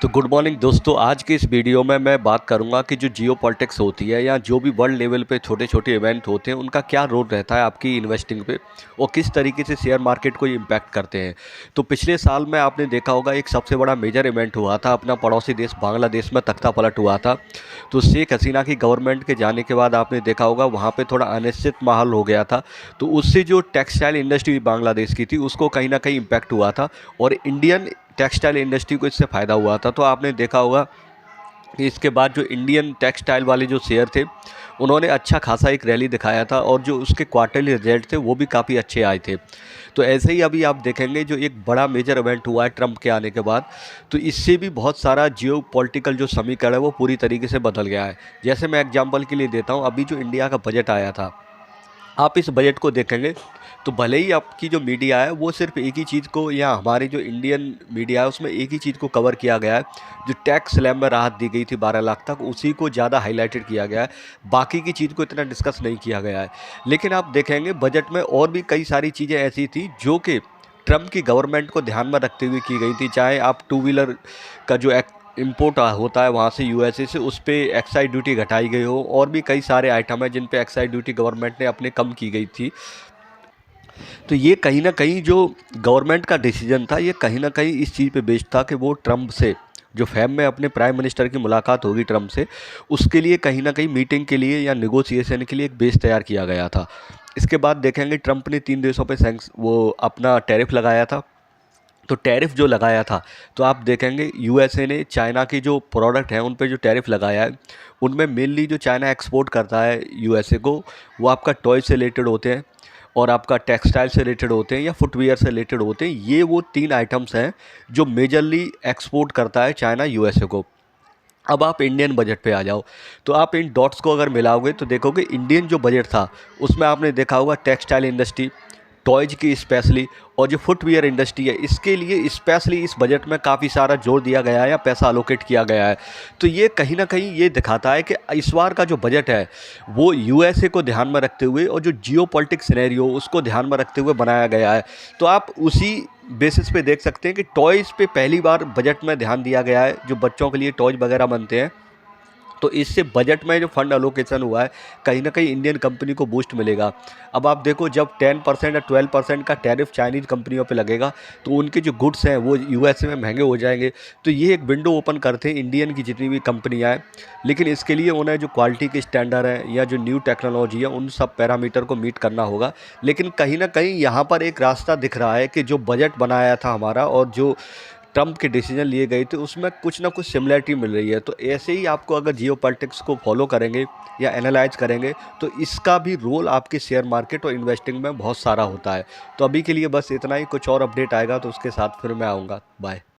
तो good morning दोस्तों। आज के इस वीडियो में मैं बात करूंगा कि जो जियो पॉलिटिक्स होती है या जो भी वर्ल्ड लेवल पे छोटे छोटे इवेंट होते हैं उनका क्या रोल रहता है आपकी इन्वेस्टिंग पे और किस तरीके से शेयर मार्केट को इम्पैक्ट करते हैं। तो पिछले साल में आपने देखा होगा एक सबसे बड़ा मेजर इवेंट हुआ था, अपना पड़ोसी देश बांग्लादेश में तख्ता पलट हुआ था। तो शेख हसीना की गवर्नमेंट के जाने के बाद आपने देखा होगा वहाँ पर थोड़ा अनिश्चित माहौल हो गया था। तो उससे जो टेक्सटाइल इंडस्ट्री बांग्लादेश की थी उसको कहीं ना कहीं इम्पैक्ट हुआ था और इंडियन टेक्सटाइल इंडस्ट्री को इससे फ़ायदा हुआ था। तो आपने देखा होगा कि इसके बाद जो इंडियन टेक्सटाइल वाले जो शेयर थे उन्होंने अच्छा खासा एक रैली दिखाया था और जो उसके क्वार्टरली रिजल्ट थे वो भी काफ़ी अच्छे आए थे। तो ऐसे ही अभी आप देखेंगे जो एक बड़ा मेजर इवेंट हुआ है ट्रंप के आने के बाद, तो इससे भी बहुत सारा जियो पॉलिटिकल जो समीकरण है वो पूरी तरीके से बदल गया है। जैसे मैं एग्जांपल के लिए देता हूँ, अभी जो इंडिया का बजट आया था, आप इस बजट को देखेंगे तो भले ही आपकी जो मीडिया है वो सिर्फ एक ही चीज़ को, या हमारी जो इंडियन मीडिया है उसमें एक ही चीज़ को कवर किया गया है। जो टैक्स स्लैब में राहत दी गई थी 12 लाख तक, उसी को ज़्यादा हाईलाइटेड किया गया है। बाकी की चीज़ को इतना डिस्कस नहीं किया गया है। लेकिन आप देखेंगे बजट में और भी कई सारी चीज़ें ऐसी थी जो कि ट्रंप की गवर्नमेंट को ध्यान में रखते हुए की गई थी। चाहे आप टू व्हीलर का जो इम्पोर्ट होता है वहाँ से यूएसए से, उस पे एक्साइज ड्यूटी घटाई गई हो, और भी कई सारे आइटम हैं जिन पे एक्साइज ड्यूटी गवर्नमेंट ने अपने कम की गई थी। तो ये कहीं ना कहीं जो गवर्नमेंट का डिसीजन था ये कहीं ना कहीं इस चीज़ पे बेस्ड था कि वो ट्रंप से जो फैब में अपने प्राइम मिनिस्टर की मुलाकात होगी ट्रंप से, उसके लिए कहीं ना कहीं मीटिंग के लिए या निगोशिएशन के लिए एक बेस तैयार किया गया था। इसके बाद देखेंगे ट्रंप ने 3 देशों पे वो अपना टैरिफ लगाया था। तो टैरिफ जो लगाया था, तो आप देखेंगे यूएसए ने चाइना की जो प्रोडक्ट हैं उन पे जो टैरिफ लगाया है, उनमें मेनली जो चाइना एक्सपोर्ट करता है यूएसए को, वो आपका टॉय से रिलेटेड होते हैं और आपका टेक्सटाइल से रिलेटेड होते हैं या फुटवियर से रिलेटेड होते हैं। ये वो 3 आइटम्स हैं जो मेजरली एक्सपोर्ट करता है चाइना यूएसए को। अब आप इंडियन बजट पे आ जाओ, तो आप इन डॉट्स को अगर मिलाओगे तो देखोगे इंडियन जो बजट था उसमें आपने देखा होगा टेक्सटाइल इंडस्ट्री, टॉयज की स्पेशली, और जो फुटवियर इंडस्ट्री है इसके लिए स्पेशली इस बजट में काफ़ी सारा जोर दिया गया है या पैसा अलोकेट किया गया है। तो ये कहीं ना कहीं ये दिखाता है कि इस बार का जो बजट है वो यूएसए को ध्यान में रखते हुए और जो जियो पॉलिटिक्स सिनेरियो उसको ध्यान में रखते हुए बनाया गया है। तो आप उसी बेसिस पे देख सकते हैं कि टॉयज़ पे पहली बार बजट में ध्यान दिया गया है, जो बच्चों के लिए टॉयज वगैरह बनते हैं। तो इससे बजट में जो फंड अलोकेशन हुआ है कहीं ना कहीं इंडियन कंपनी को बूस्ट मिलेगा। अब आप देखो जब 10% या 12% का टैरिफ चाइनीज़ कंपनियों पे लगेगा तो उनके जो गुड्स हैं वो यूएसए में महंगे हो जाएंगे। तो ये एक विंडो ओपन करते हैं इंडियन की जितनी भी कंपनियां हैं, लेकिन इसके लिए उन्हें जो क्वालिटी के स्टैंडर्ड है या जो न्यू टेक्नोलॉजी है उन सब पैरामीटर को मीट करना होगा। लेकिन कहीं ना कहीं यहाँ पर एक रास्ता दिख रहा है कि जो बजट बनाया था हमारा और जो ट्रंप के डिसीजन लिए गए थे उसमें कुछ ना कुछ सिमिलरिटी मिल रही है। तो ऐसे ही आपको अगर जियो पॉलिटिक्स को फॉलो करेंगे या एनालाइज करेंगे तो इसका भी रोल आपके शेयर मार्केट और इन्वेस्टिंग में बहुत सारा होता है। तो अभी के लिए बस इतना ही, कुछ और अपडेट आएगा तो उसके साथ फिर मैं आऊँगा। बाय।